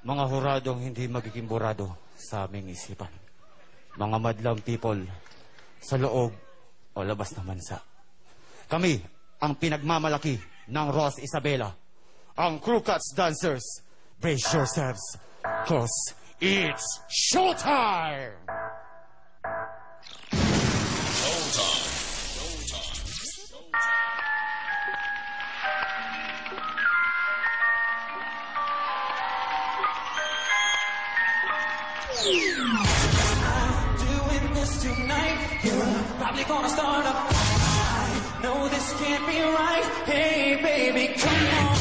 Mga huradong hindi magiging burado sa aming isipan. Mga madlang people sa loob o labas ng bansa. Kami ang pinagmamalaki ng Ross Isabela. Ang Crew Cuts Dancers. Brace yourselves, cause it's showtime! Doing this tonight, you're probably gonna start up. I know this can't be right. Hey, baby, come on.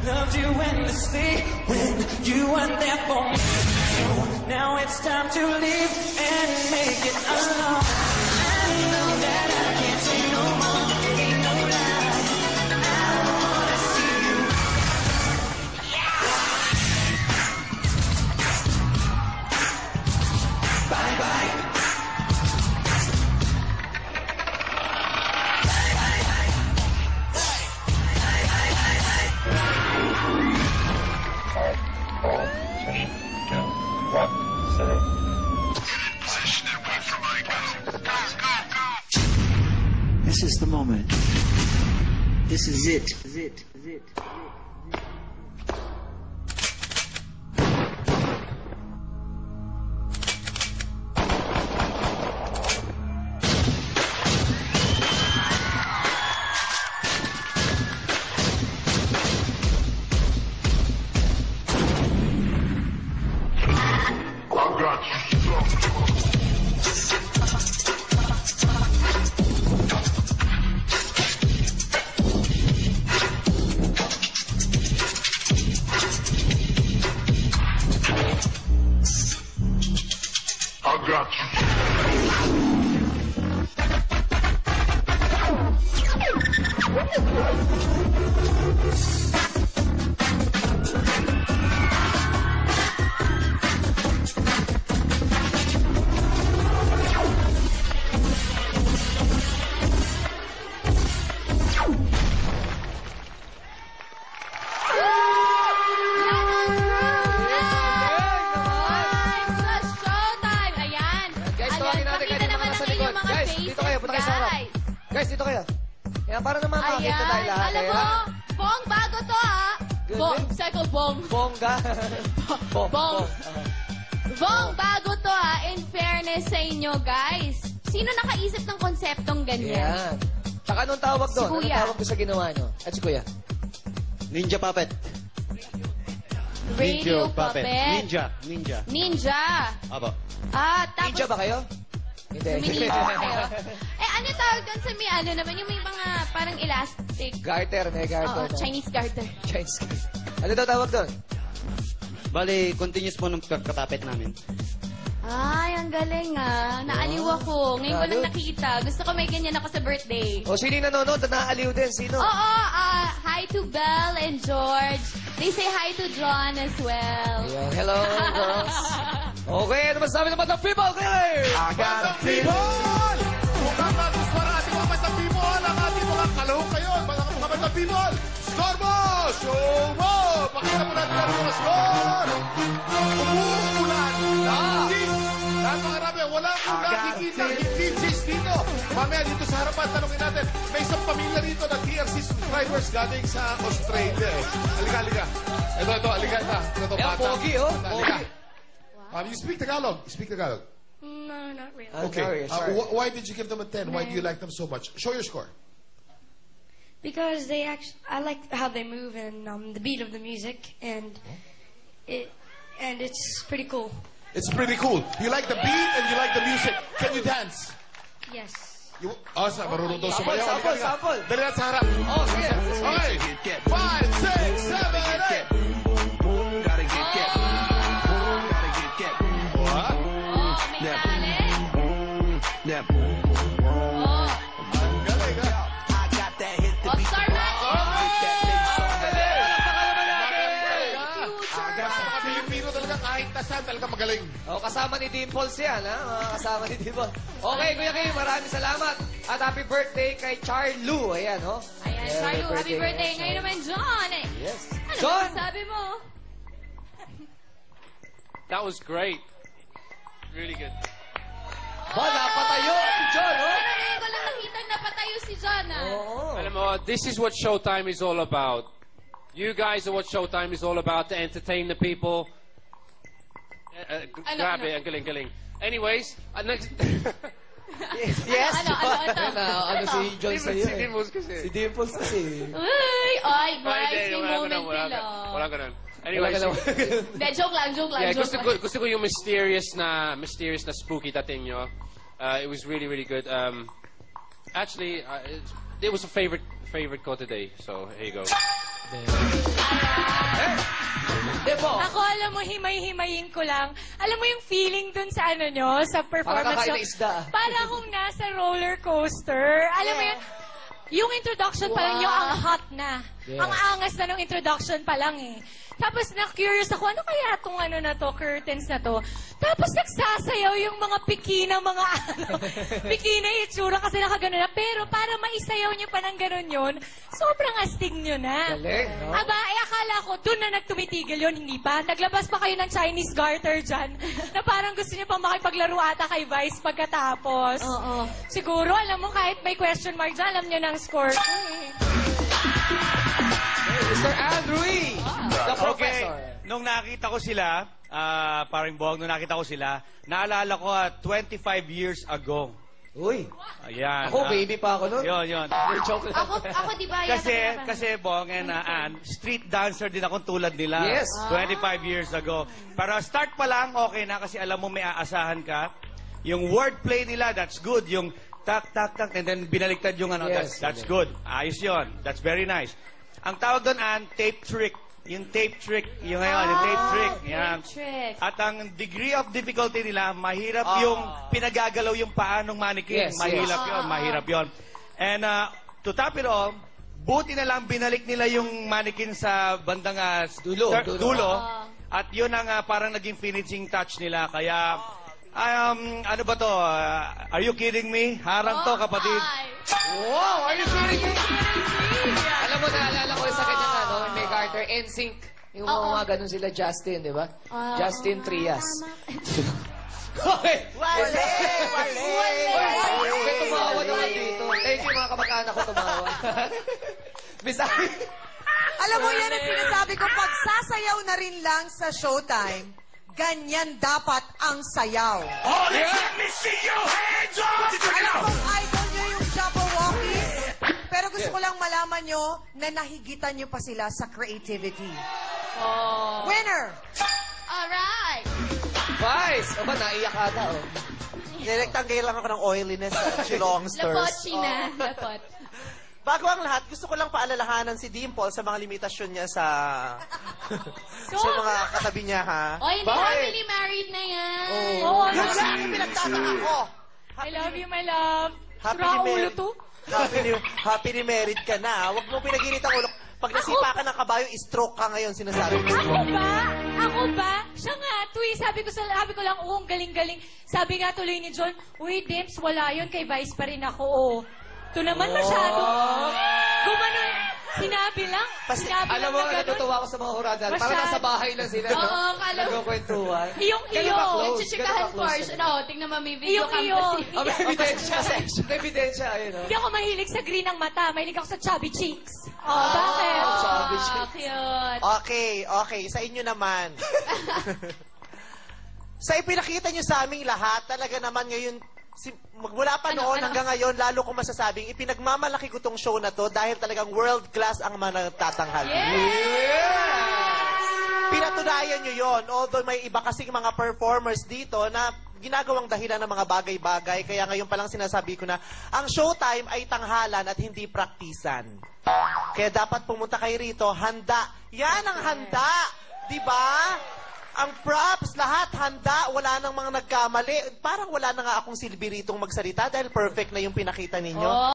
I loved you endlessly when you weren't there for me. So now it's time to leave and make it alone. I know that I can't say no more. Ain't no lie. I don't wanna see you. Bye bye. This is the moment. This is it. This is it. This is it. Guys, dito kayo. Kaya para naman makakita tayo lahat. Alam mo, Bong, bago to ah. Bong, circle Bong. Bongga. Bong. Bong, bago to ah. In fairness sa inyo, guys. Sino nakaisip ng konseptong ganyan? Yan. Tsaka anong tawag doon? Si Kuya. Anong tawag doon sa ginawa nyo? At si Kuya? Ninja puppet. Radio puppet. Ninja. Ninja. Aba. Ah, tapos... Ninja ba kayo? Hindi. Sumininja kayo. Ano tawag doon sa may ano naman, yung may mga parang elastic. Garter, may garter. Oo, Chinese garter. Chinese. Ano daw tawag doon? Bali, continuous po ng pagkatapit namin. Ay, ang galing ah. Naaliw ako. Ngayon ko lang nakita. Gusto ko may ganyan ako sa birthday. O, sino yung nanonood? Naaaliw din. Sino? Oo, hi to Belle and George. They say hi to John as well. Ayan, hello, girls. Okay, ano masasabi naman ng people? Okay! I got a people! Kung kakagusto na ating mga basta people, ang ating mga kalahong kayo, mga basta people, score mo! Show mo! Pakita mo natin ang mga score! Umuulan! Napakarami, walang nakikita yung teams dito. Mamaya dito sa harapan, tanongin natin, may isang pamilya rito na TRC subscribers galing sa Australia eh. Halika. Ito, halika na. Ito, Ayan, bata. pogi, oh. Halika. Pogi. You speak Tagalog? You speak Tagalog? No, not really. Okay. Sorry. Why did you give them a 10? Why do you like them so much? Show your score. Because they actually, I like how they move and the beat of the music, and it's pretty cool. It's pretty cool. You like the beat and you like the music. Can you dance? Yes. Marunong daw sumayaw. Sample. Dali na sa harap. Oh, sige. Okay. 5, 6, 7, 8. What? Oh, may talent. Oh. Ang galing, ha? Oh, Star Magic. Pilipino talaga kahit nasan talaga magaling. Oh, kasama ni Dimples yan, ha? Mga kasama ni Dimples. Okay, Kuya Kim, maraming salamat. At happy birthday kay Charlu. Ayan, oh. Ayan, Charlo, happy birthday. Ngayon naman, John. Yes. Ano John! sabi mo? That was great. Really good. Ba, napatayo si John, oh. Pero ngayon ko lang nakita napatayo si John, ah. Oo. Alam mo, this is what Showtime is all about. You guys are what Showtime is all about, to entertain the people. Grabe, ang galing-galing. Anyways, next... Yes. Ano? Si John sa'yo, Si Dimples kasi. Si Dimples kasi. Uy! Ay, boy, Hindi, may wala moment ganun. sila. Wala ganun. Anyways, Hindi, joke lang. yeah, gusto ko yung mysterious na spooky dating nyo. It was really, really good. Actually, it was a favorite ko today. So, here you go. Ako, alam mo, himay-himayin ko lang. Alam mo yung feeling dun sa ano nyo, sa performance kakain nyo. ng isda. Para akong nasa roller coaster. Alam mo yun, yung introduction pa lang nyo, ang hot na. Yes. Ang angas na ng introduction pa lang eh. Tapos na-curious ako, ano kaya itong ano na to, curtains na to? Tapos nagsasayaw yung mga pikina, mga ano, pikina itsura kasi nakagano na. Pero para maisayaw nyo pa ng ganon yun, sobrang astig nyo na. Galing, no? Aba, akala ko, dun na nagtumitigil yun, hindi pa. Naglabas pa kayo ng Chinese garter dyan, na parang gusto nyo pang makipaglaro ata kay Vice pagkatapos. Oo. Siguro, alam mo, kahit may question mark dyan, alam nyo ng score ko eh. Mr. Andrew E. The Okay, Professor. nung nakita ko sila, parang buwag, nung nakita ko sila, naalala ko 25 years ago. Uy. Ayan. Ako, baby pa ako nun. Yun. Joke lang. Ako di ba? Kasi Bong and Ann, street dancer din akong tulad nila. Yes. 25 years ago. Para start pa lang, okay na kasi alam mo may aasahan ka. Yung wordplay nila, that's good. Yung tak, and then binaliktad yung ano, Yes. that's good. Ayos yun. That's very nice. Ang tawag doon, Ann, tape trick. Yung tape trick. Yung ngayon, yung tape trick. Yan. Trick. At ang degree of difficulty nila, mahirap yung pinagagalaw yung paa ng mannequin. Yes, Mahirap yun. And to top it all, buti na lang binalik nila yung mannequin sa bandang dulo. At yun ang parang naging finishing touch nila. Kaya, ano ba to? Are you kidding me? Harang to, kapatid. Wow, are you kidding me? Alam mo, naalala ko sa kanya ano, may Carter, NSYNC. Yung mga ganun sila, Justin, di ba? Justin Trias. Okay. Wale! May tumawa naman dito. Thank you, mga kamag-anak ko tumawa. Bisaya. Alam mo, yan ang sinasabi ko, pag sasayaw na rin lang sa Showtime, ganyan dapat ang sayaw. Let me see your hands up! Alam kong idol nyo yung Jabberwockies, pero gusto ko lang malaman nyo na nahigitan nyo pa sila sa creativity. Winner! Alright. Vice! O ba, naiyak ata, oh. Direktangay lang ako ng oiliness at chilongsters. Lapotchi na. Lapot. Bago ang lahat, gusto ko lang paalalahanan si Dimple sa mga limitasyon niya sa sa mga katabi niya, ha? Oy, hindi happily married na yan. Yun siya ang pinagtataka ko. I love you, my love. Happily Sura ulo married. to. Happily married ka na. Huwag mo pinaginit ang ulo. Pag nasipa ka ng kabayo, stroke ka ngayon, sinasabi ko. Ako ba? Siya nga, sabi ko lang, ang galing-galing. Sabi nga tuloy ni John, uy, Dimps, wala yun, kay Vice pa rin ako, Ito naman masyado. Gumanon, sinabi lang. Alam mo, natutuwa ko sa mga hurada. Parang nasa bahay lang sila. Oo, kala mo. Nagkukwentuhan. Iyong-iyo. Nagchichikahan portion. Tingnan mo, may video cam kasi. May ebidensya. May ebidensya, ayun, Hindi ako mahilig sa green ng mata. Mahilig ako sa chubby cheeks. Bakit? Chubby cheeks. Cute. Okay. Sa inyo naman. Sa ipinakita nyo sa aming lahat, talaga naman ngayon, magmula pa noon hanggang ngayon, lalo kong masasabing, ipinagmamalaki ko tong show na to dahil talagang world-class ang mga nagtatanghal. Pinatunayan nyo yon. Although may iba kasing mga performers dito na ginagawang dahilan ng mga bagay-bagay. Kaya ngayon palang sinasabi ko na, ang Showtime ay tanghalan at hindi praktisan. Kaya dapat pumunta kayo rito, handa. Yan ang handa! Diba? Ang props, lahat handa, wala nang mga nagkamali. Parang wala na nga akong silbi ritong magsalita dahil perfect na yung pinakita ninyo.